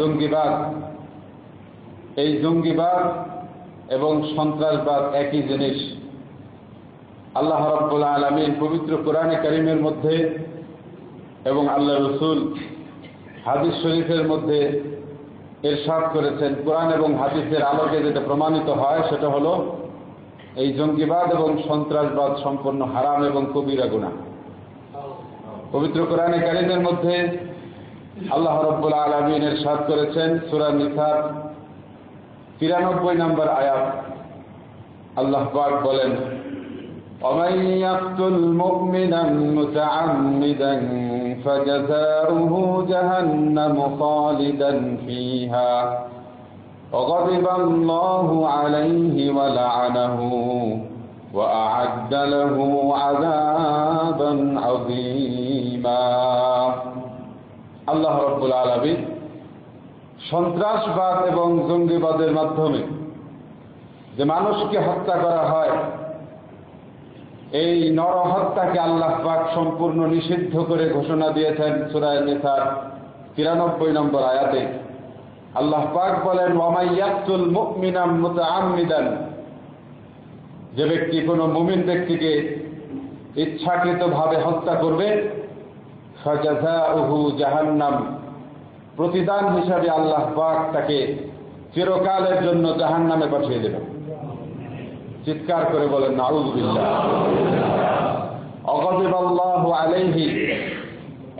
জঙ্গিবাদ, এই জঙ্গিবাদ এবং সন্ত্রাসবাদ একই জিনিস। আল্লাহ রাব্বুল আলামিন পবিত্র কোরআনে কারীমের মধ্যে এবং আল্লাহ রাসূল হাদিস শরীফের মধ্যে ইরশাদ করেছেন, কোরআন এবং হাদিসের আলোকে যেটা প্রমাণিত হয় সেটা হলো এই জঙ্গিবাদ এবং সন্ত্রাসবাদ সম্পূর্ণ হারাম এবং কবিরা গুনাহ। পবিত্র কোরআনে কারীমের মধ্যে আল্লাহ রাব্বুল আলামিন ইরশাদ করেছেন সূরা নিসার 93 নম্বর আয়াত। আল্লাহ পাক বলেন, ومن يقتل مؤمنا متعمدا فجزاؤه جهنم خالدا فيها وغضب الله عليه ولعنه وأعد له عذابا عظيما। আল্লাহ রাব্বুল আলামিন সন্ত্রাসবাদ এবং জঙ্গিবাদের মাধ্যমে যে মানুষকে হত্যা করা হয়, এই নরহত্যাকে আল্লাহ পাক সম্পূর্ণ নিষিদ্ধ করে ঘোষণা দিয়েছেন সূরা নিসার 93 নম্বর আয়াতে। আল্লাহ পাক বলেন, ওয়ামাই ইয়াকতুল মুমিনান মুতাআম্মিদান, যে ব্যক্তি কোনো মুমিন ব্যক্তিকে ইচ্ছাকৃতভাবে হত্যা করবে, ফাজাযাউহু জাহান্নাম, প্রতিদান হিসাবে আল্লাহ পাক তাকে চিরকালের জন্য জাহান্নামে পাঠিয়ে দেবেন। চিৎকার করে বলেন নাউযুবিল্লাহ। অগযিবাল্লাহু আলাইহি,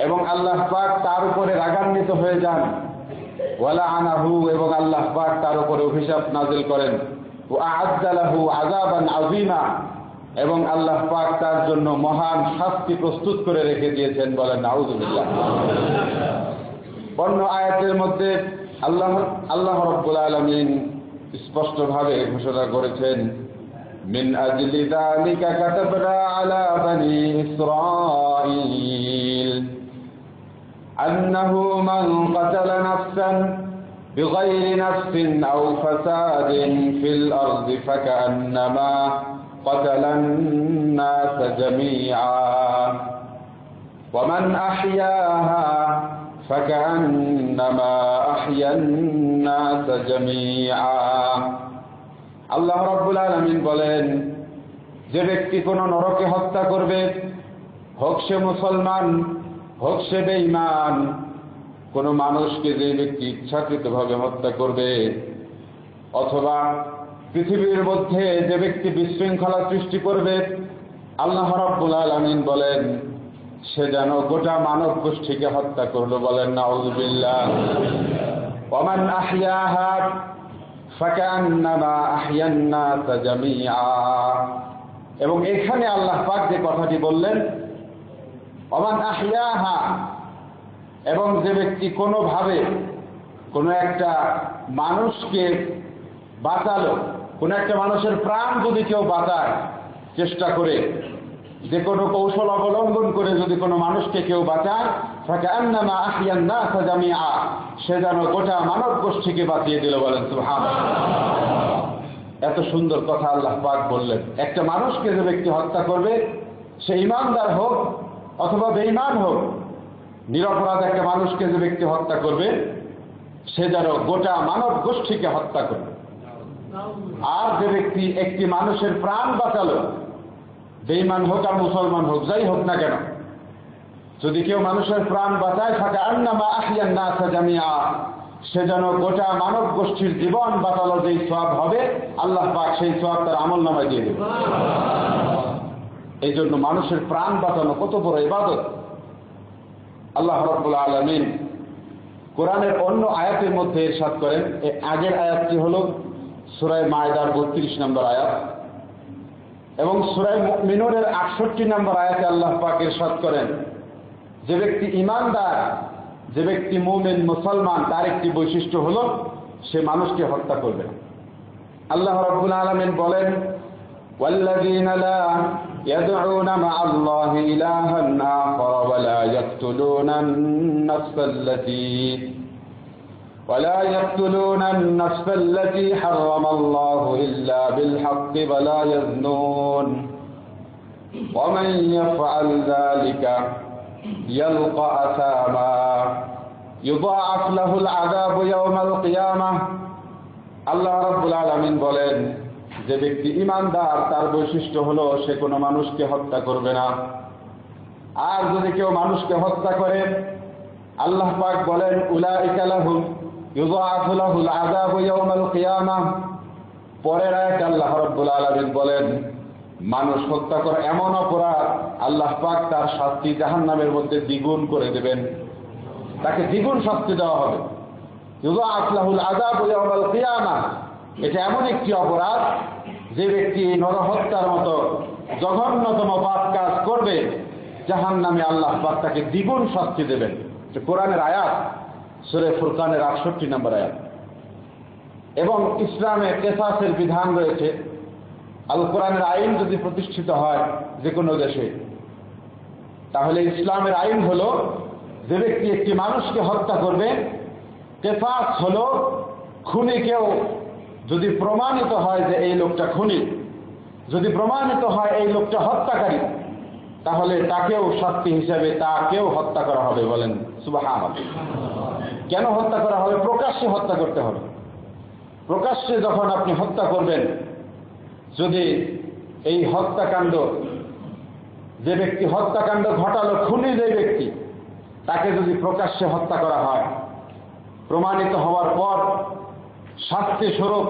এবং আল্লাহ পাক তার উপরে রাগান্বিত হয়ে যান। ওয়ালাআনাহু, এবং আল্লাহ পাক তার উপরে অভিশাপ নাযিল করেন। ওয়া আ'আদ্দা লাহু আযাবান আযীমা, এবং আল্লাহ পাক তার জন্য মহান শাস্তি প্রস্তুত করে রেখে দিয়েছেন। বলেন নাউযুবিল্লাহ। অন্য আয়াতের মধ্যে আল্লাহ রাব্বুল আলামিন স্পষ্টভাবে ঘোষণা করেছেন, من أجل ذلك كتبنا على بني إسرائيل أنه من قتل نفسا بغير نفس أو فساد في الأرض فكأنما قتل الناس جميعا ومن أحياها فكأنما أحيا الناس جميعا। আল্লাহ রাব্বুল আলামিন বলেন, যে ব্যক্তি কোনো নরকে হত্যা করবে, হোক সে মুসলমান হোক সে বেঈমান, কোনো মানুষকে যে ব্যক্তি ইচ্ছাকৃতভাবে হত্যা করবে, অথবা পৃথিবীর মধ্যে যে ব্যক্তি বিশৃঙ্খলা সৃষ্টি করবে, আল্লাহ রাব্বুল আলামিন বলেন সে যেন গোটা মানব গোষ্ঠীকে হত্যা করলো। বলেন নাউযুবিল্লাহ। ওয়ামান আহইয়াহা ফাকান্নামা আহইয়ান নাস জামিআ, এবং এখানে আল্লাহ পাক যে কথাটি বললেন ওয়ামান আহইয়াহা, এবং যে ব্যক্তি কোনোভাবে কোনো একটা মানুষকে বাঁচালো, কোনো একটা মানুষের প্রাণ যদি কেউ বাঁচায় চেষ্টা করে, যে কোনো কৌশল অবলম্বন করে যদি কোনো মানুষকে কেউ বাঁচায়, ফাকান্নামা আহইয়ান নাস জামিআ, সে যেন গোটা মানব গোষ্ঠীকে বাঁচিয়ে দিল। বলেন সুবহানাল্লাহ। এত সুন্দর কথা আল্লাহ পাক বললেন। একটা মানুষকে যে ব্যক্তি হত্যা করবে, সে ঈমানদার হোক অথবা বেঈমান হোক, নিরপরাধ একটা মানুষকে যে ব্যক্তি হত্যা করবে, সে যেন গোটা মানব গোষ্ঠীকে হত্যা করবে। আর যে ব্যক্তি একটি মানুষের প্রাণ বাঁচালো, বেঈমান হোক আর মুসলমান হোক, যাই হোক না কেন, যদি কেউ মানুষের প্রাণ বাঁচায়, ফাকান্নামা আহইয়ান নাস জামিআ, সে যেন গোটা মানব গোষ্ঠীর জীবন বাঁচালো যেই সওয়াব হবে, আল্লাহ পাক সেই সওয়াব তার আমলনামায় দিয়ে দেবে। এই জন্য মানুষের প্রাণ বাঁচানো কত বড় ইবাদত। আল্লাহ রাব্বুল আলামিন কোরআনের অন্য আয়াতের মধ্যে ইরশাদ করেন, এই আগের আয়াতটি হলো সূরা মায়দার 32 নম্বর আয়াত, এবং সূরা মুমিনুনের 68 নম্বর আয়াতে আল্লাহ পাক ইরশাদ করেন, যে ব্যক্তি ঈমানদার, যে ব্যক্তি মুমিন মুসলমান, তার একটি বৈশিষ্ট্য হলো সে মানুষকে হত্যা করবে না। আল্লাহ রাব্বুল আলামিন বলেন, ওয়াল্লাযীনা লা ইয়াদউনা মা'আল্লাহি ইলাহান আখার ওয়া লা ইয়াকতুলুনান নাফসাল্লাতী হারামাল্লাহু ইল্লা বিল হাক্কি ওয়া লা ইয়াজনুন ওয়া মান ইয়াফআল যালিকা يلقى أثاما ইউদাআফ লাহুল আযাবু ইয়াওমাল কিয়ামাহ। আল্লাহ রাব্বুল আলামিন বলেন, যে ব্যক্তি ঈমানদার তার বৈশিষ্ট্য হলো সে কোনো মানুষকে হত্যা করবে না। আর যদি কেউ মানুষকে হত্যা করে, আল্লাহ পাক বলেন, উলাইকা লাহুম ইউদাআফু লাহুল আযাবু ইয়াওমাল কিয়ামাহ। পরের আয়াতে আল্লাহ রাব্বুল আলামিন বলেন, মানুষ হত্যা করা এমন অপরাধ, আল্লাহ পাক তার শাস্তি জাহান্নামের মধ্যে দ্বিগুণ করে দেবেন, তাকে দ্বিগুণ শাস্তি দেওয়া হবে। ইউদাআফ লাহুল আযাবু ইয়াওমাল কিয়ামাহ, এটা এমন একটি অপরাধ যে ব্যক্তি নরহত্যার মতো জঘন্যতম পাপ কাজ করবে, জাহান্নামে আল্লাহ পাক তাকে দ্বিগুণ শাস্তি দেবেন। কোরআনের আয়াত, সূরা ফুরকানের ৬৮ নম্বর আয়াত। এবং ইসলামে কিসাসের বিধান রয়েছে। আল কোরআনের আইন যদি প্রতিষ্ঠিত হয় যে কোনো দেশে, তাহলে ইসলামের আইন হলো, যে ব্যক্তি একটি মানুষকে হত্যা করবে, কিসাস হলো খুনিকেও যদি প্রমাণিত হয় যে এই লোকটা খুনি, যদি প্রমাণিত হয় এই লোকটা হত্যাকারী, তাহলে তাকেও শাস্তি হিসাবে তাকেও হত্যা করা হবে। বলেন সুবহানাল্লাহ। কেন হত্যা করা হবে? প্রকাশ্যে হত্যা করতে হবে। প্রকাশ্যে যখন আপনি হত্যা করবেন, যদি এই হত্যাকাণ্ড, যে ব্যক্তি হত্যাকাণ্ড ঘটালো, খুনি যে ব্যক্তি, তাকে যদি প্রকাশ্যে হত্যা করা হয়, প্রমাণিত হওয়ার পর শাস্তি স্বরূপ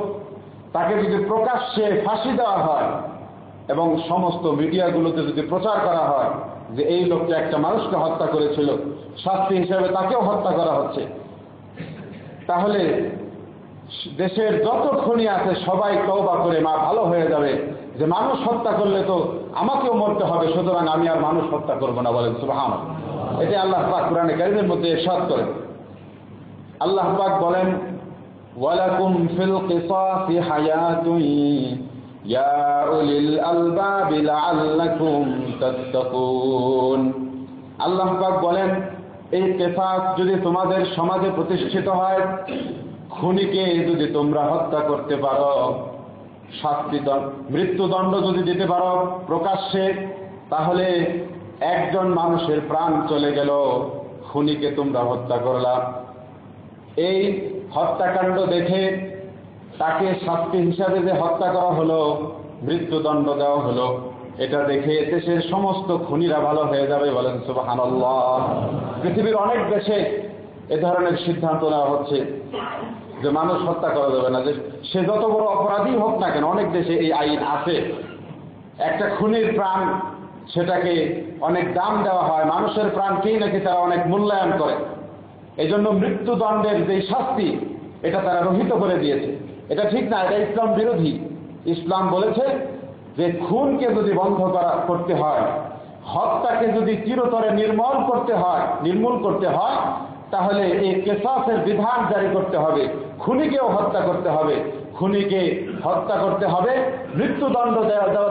তাকে যদি প্রকাশ্যে ফাঁসি দেওয়া হয় এবং সমস্ত মিডিয়াগুলোতে যদি প্রচার করা হয় যে এই লোকটা একটা মানুষকে হত্যা করেছিল, শাস্তি হিসেবে তাকেও হত্যা করা হচ্ছে, তাহলে দেশের যত খুনি আছে সবাই তওবা করে ভালো হয়ে যাবে, যে মানুষ হত্যা করলে তো আমাকেও মরতে হবে, সুতরাং আমি আর মানুষ হত্যা করব না। বলেন সুবহানাল্লাহ। এটা আল্লাহ পাক কোরআনে কারীমের মধ্যে ইরশাদ করেন। আল্লাহ পাক বলেন, ওয়ালাকুম ফিল কিসাসি হায়াতুন ইয়া উলিল আলবাবি লাআল্লাকুম তাত্তাকুন। আল্লাহ পাক বলেন, এই কিসাস যদি তোমাদের সমাজে প্রতিষ্ঠিত হয়, খুনিকে যদি তোমরা হত্যা করতে পারো, মৃত্যুদণ্ড যদি দিতে পারো প্রকাশ্যে, তাহলে একজন মানুষের প্রাণ চলে গেল, খুনিকে তোমরা হত্যা করলা। এই হত্যাকাণ্ড দেখে তাকে শাস্তি হিসাবে যে হত্যা করা হলো, মৃত্যুদণ্ড দেওয়া হলো, এটা দেখে দেশের সমস্ত খুনিরা ভালো হয়ে যাবে। বলেন সুবহানাল্লাহ। পৃথিবীর অনেক দেশে এ ধরনের সিদ্ধান্ত নেওয়া হচ্ছে যে মানুষ হত্যা করা যাবে না, যে সে যত বড় অপরাধী হোক না কেন। অনেক দেশে এই আইন আছে। একটা খুনির প্রাণ, সেটাকে অনেক দাম দেওয়া হয়, মানুষের প্রাণকেই নাকি তারা অনেক মূল্যায়ন করে। এই জন্য মৃত্যুদণ্ডের যে শাস্তি, এটা তারা রহিত করে দিয়েছে। এটা ঠিক না, এটা ইসলাম বিরোধী। ইসলাম বলেছে যে খুনকে যদি বন্ধ করতে হয়, হত্যাকে যদি চিরতরে নির্মূল করতে হয়, তাহলে এই কিসাসের বিধান জারি করতে হবে। খুনিকেও হত্যা করতে হবে, খুনিকে হত্যা করতে হবে, মৃত্যুদণ্ড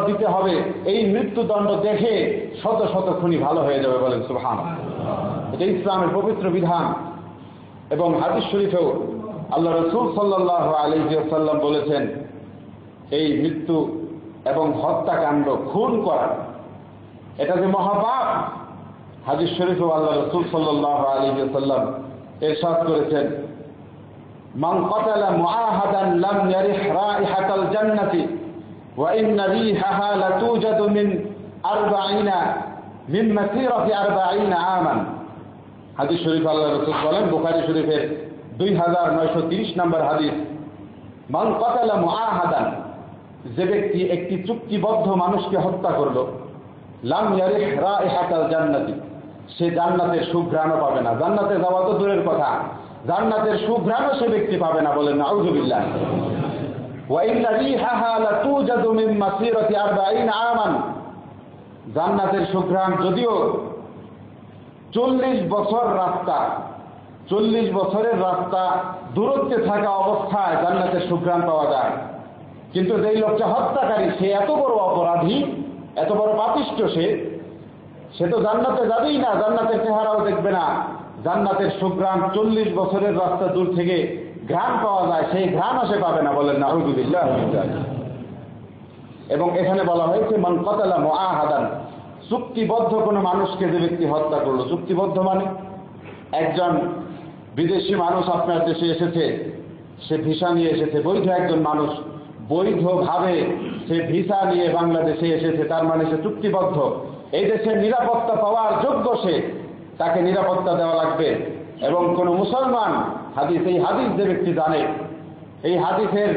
দিতে হবে। এই মৃত্যুদণ্ড দেখে শত শত খুনি ভালো হয়ে যাবে। বলেন সুবহানাল্লাহ। এটা ইসলামের পবিত্র বিধান। এবং হাদিস শরীফেও আল্লাহ রাসূল সাল্লাল্লাহু আলাইহি ওয়াসাল্লাম বলেছেন, এই মৃত্যু এবং হত্যাকাণ্ড, খুন করা, এটা যে মহাপাপ, হাদিস শরীফেও আল্লাহ রাসূল সাল্লাল্লাহু আলাইহি ওয়াসাল্লাম ইরশাদ করেছেন, মান কাতালা মুআহাদান লাম ইয়ারিহ রাইহাতাল জান্নাতি ওয়া ইন্না রিহাহা লাতুজাদু মিন মাসিরাতি 40 আমান। হাদিস শরীফ আল্লাহ রাসূল বলেন, বুখারী শরীফের 2930 নম্বর হাদিস, মান কাতালা মুআহাদান, যে ব্যক্তি একটি চুক্তিবদ্ধ মানুষকে হত্যা করলো, লাম ইয়ারিহ রাইহাতাল জান্নাতি, সে জান্নাতের সুঘ্রাণও পাবে না। জান্নাতে যাওয়া তো দূরের কথা, জান্নাতের সুঘ্রাণও সে ব্যক্তি পাবে না। বলেন নাউযুবিল্লাহ। ওয়া ইন্না রিহাহা লাতুজাদু মিন মাসিরাতি 40 আমান, জান্নাতের সুঘ্রাণ যদিও 40 বছর রাস্তা, 40 বছরের রাস্তা দূরত্বে থাকা অবস্থায় জান্নাতের সুঘ্রাণ পাওয়া যায়, কিন্তু যেই লোকটা হত্যাকারী, সে এত বড় অপরাধী, এত বড় পাপিষ্ঠ, সে তো জান্নাতে যাবেই না, জান্নাতের চেহারাও দেখবে না। জান্নাতের সুঘ্রাণ 40 বছরের রাস্তা দূর থেকে ঘ্রাণ পাওয়া যায়, সেই ঘ্রাণও সে পাবে না। বলেন নাউযুবিল্লাহ। এবং এখানে বলা হয়েছে, মান কাতালা মুআহাদান, চুক্তিবদ্ধ কোনো মানুষকে যে ব্যক্তি হত্যা করলো। চুক্তিবদ্ধ মানে একজন বিদেশি মানুষ আপনার দেশে এসেছে, সে ভিসা নিয়ে এসেছে, বৈধ একজন মানুষ বৈধভাবে সে ভিসা নিয়ে বাংলাদেশে এসেছে, তার মানে সে চুক্তিবদ্ধ, এই দেশের নিরাপত্তা পাওয়ার যোগ্য, সে তাকে নিরাপত্তা দেওয়া লাগবে। এবং কোন মুসলমান হাদিস, এই হাদিস যে ব্যক্তি জানে, এই হাদিসের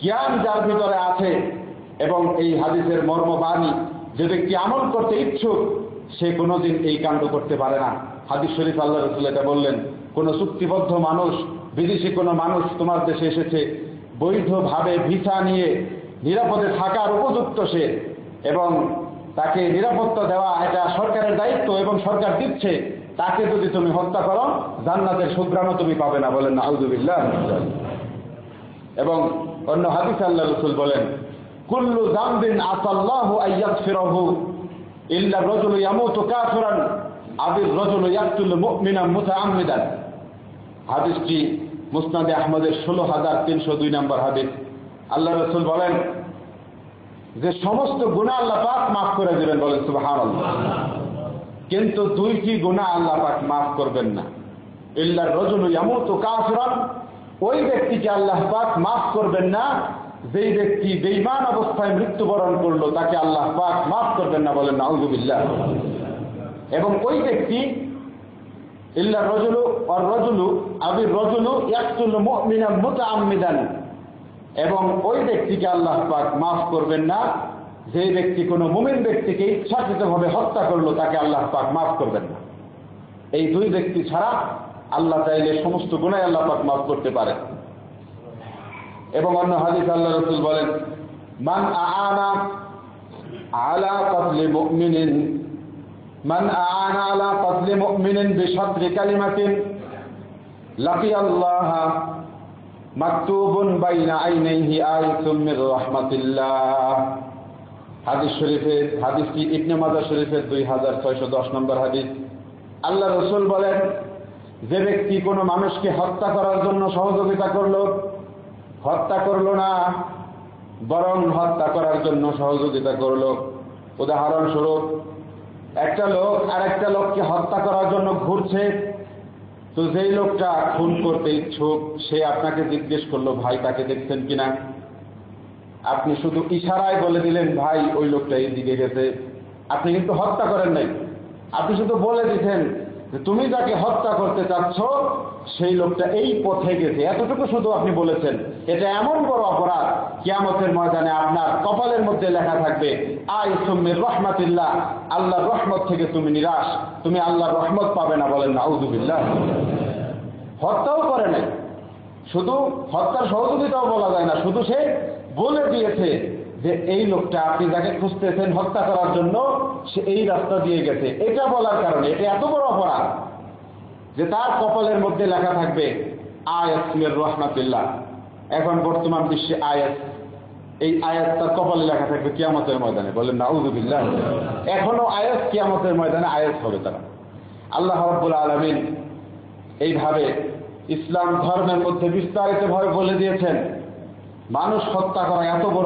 জ্ঞান যার ভিতরে আছে এবং এই হাদিসের মর্মবাণী যে ব্যক্তি আমল করতে ইচ্ছুক, সে কোনোদিন এই কাণ্ড করতে পারে না। হাদিস শরীফ আল্লাহ রাসূল এটা বললেন, কোন চুক্তিবদ্ধ মানুষ, বিদেশি কোনো মানুষ তোমার দেশে এসেছে, বৈধভাবে ভিসা নিয়ে নিরাপদে থাকার উপযুক্ত সে, এবং তাকে নিরাপত্তা দেওয়া এটা সরকারের দায়িত্ব এবং সরকার দিচ্ছে, তাকে যদি তুমি হত্যা করো জান্নাতের সুঘ্রাণও তুমি পাবে না। বলেন নাউযুবিল্লাহ। এবং অন্য হাদিসে আল্লাহ রাসূল বলেন, কুল্লু যামবিন আসাল্লাহু আইয়াগফিরাহু ইল্লা রাজুলু ইয়ামুতু কাফিরান আবির রাজুলু ইয়াকতুলু মুমিনান মুতাআম্মিদান। হাদিসটি মুসনাদে আহমদের 16302 নম্বর হাদিস। আল্লাহ রাসূল বলেন যে সমস্ত গুনাহ আল্লাহ পাক মাফ করে দিবেন। বলেন সুবহানাল্লাহ। কিন্তু দুইটি গুনাহ আল্লাহ পাক মাফ করবেন না। ইল্লা রাজুলু ইয়ামুতু কাফিরান, ওই ব্যক্তিকে আল্লাহ পাক মাফ করবেন না যেই ব্যক্তি বেঈমান অবস্থায় মৃত্যুবরণ করলো, তাকে আল্লাহ পাক মাফ করবেন না। বলেন নাউযুবিল্লাহ। এবং ওই ব্যক্তি ইল্লা রাজুলু আর রাজুলু আবির রাজুলু ইয়াকতুলু মুমিনান মুতাআম্মিদান, এবং ওই ব্যক্তিকে আল্লাহ পাক মাফ করবেন না যেই ব্যক্তি কোনো মুমিন ব্যক্তিকে ইচ্ছাকৃতভাবে হত্যা করলো, তাকে আল্লাহ পাক মাফ করবেন না। এই দুই ব্যক্তি ছাড়া আল্লাহ চাইলে সমস্ত গুনাহ আল্লাহ পাক মাফ করতে পারে। এবং অন্য হাদিস আল্লাহ রাসূল বলেন, মান আ'আনা আলা কাতলি মুমিনিন, মান আ'আনা আলা কাতলি মুমিনিন বিশাত্রি কালিমাতিন লাকিয়াল্লাহ মাকতুবুন বাইনা আইনাইহি আয়াতুম মির রাহমাতিল্লাহ। হাদিস শরীফে, হাদিসটি ইবনে মাজাহ শরীফের 2610 নম্বর হাদিস। আল্লাহ রাসূল বলেন, যে ব্যক্তি কোনো মানুষকে হত্যা করার জন্য সহযোগিতা করলো, হত্যা করলো না বরং হত্যা করার জন্য সহযোগিতা করলো। উদাহরণস্বরূপ, একটা লোক আরেকটা লোককে হত্যা করার জন্য ঘুরছে, তো যেই লোকটা খুন করতে ইচ্ছুক সে আপনাকে জিজ্ঞেস করলো, ভাই তাকে দেখছেন কিনা? আপনি শুধু ইশারায় বলে দিলেন, ভাই ওই লোকটা এই দিকে গেছে। আপনি কিন্তু হত্যা করেন নাই, আপনি শুধু বলে দিচ্ছেন যে তুমি যাকে হত্যা করতে চাচ্ছ সেই লোকটা এই পথে গেছে, এতটুকু শুধু আপনি বলেছেন। এটা এমন বড় অপরাধ, কিয়ামতের ময়দানে আপনার কপালের মধ্যে লেখা থাকবে আয়াতুম মির রাহমাতিল্লাহ, আল্লাহর রহমত থেকে তুমি নিরাশ, তুমি আল্লাহর রহমত পাবে না। বলেন নাউযুবিল্লাহ। হত্যাও করে নাই, শুধু হত্যার সহযোগিতাও বলা যায় না, শুধু সে বলে দিয়েছে যে এই লোকটা আপনি যাকে খুঁজতেছেন হত্যা করার জন্য সে এই রাস্তা দিয়ে গেছে। এটা বলার কারণে এটা এত বড় অপরাধ যে তার কপালের মধ্যে লেখা থাকবে আয়াত মির রাহমাতিল্লাহ। এখন বর্তমান বিশ্বে আয়াত, এই আয়াত তার কপালে লেখা থাকবে কিয়ামতের ময়দানে। বলেন নাউযুবিল্লাহ। এখনো আয়াত কিয়ামতের ময়দানে আয়াত হবে তারা। আল্লাহ রাব্বুল আলামিন এইভাবে ইসলাম ধর্মের মধ্যে বিস্তারিতভাবে বলে দিয়েছেন, মানুষ হত্যা করা এত বড়